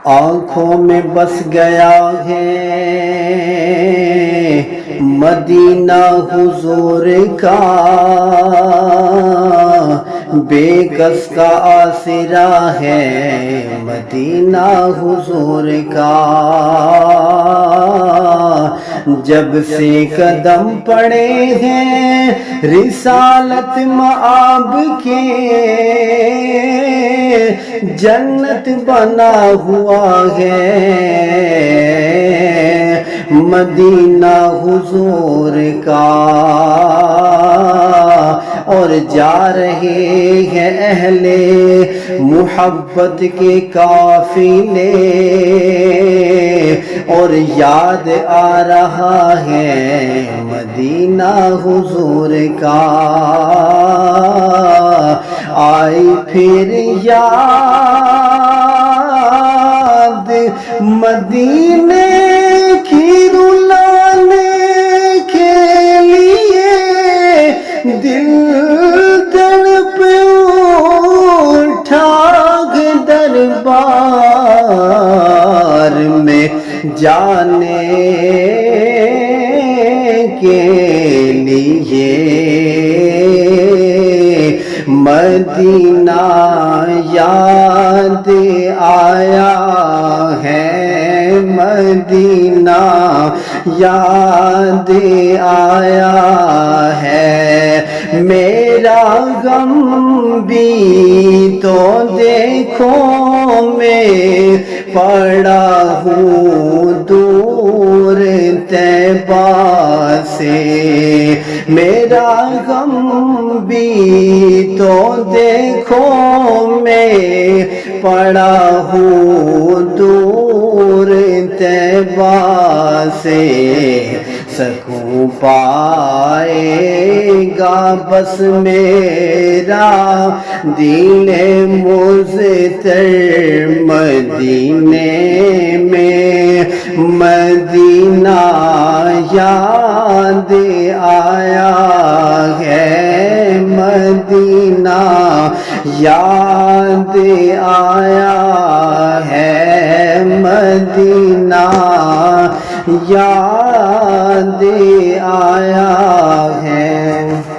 آنکھوں میں بس گیا ہے مدینہ حضور کا، بے کس کا آسرا ہے مدینہ حضور کا۔ جب سے قدم پڑے ہیں رسالت مآب کے، جنت بنا ہوا ہے مدینہ حضور کا، اور جا رہے ہیں اہل محبت کے قافلے، اور یاد آ رہا ہے مدینہ حضور کا۔ آئی پھر یاد مدینے کی رلانے کے لیے، دل تڑپ اٹھا دربار میں جانے کے لیے۔ مدینہ یاد آیا ہے، مدینہ یاد آیا ہے، میرا غم بھی تو دیکھو میں پڑا ہوں دور طیبہ سے، میرا غم بھی تو دیکھو میں پڑا ہوں دور طیبہ سے، سکون پائے گا بس میرا دل مضطر مدینے میں۔ مدینہ یاد آیا ہے، مدینہ یاد آیا ہے، مدینہ یاد آیا ہے۔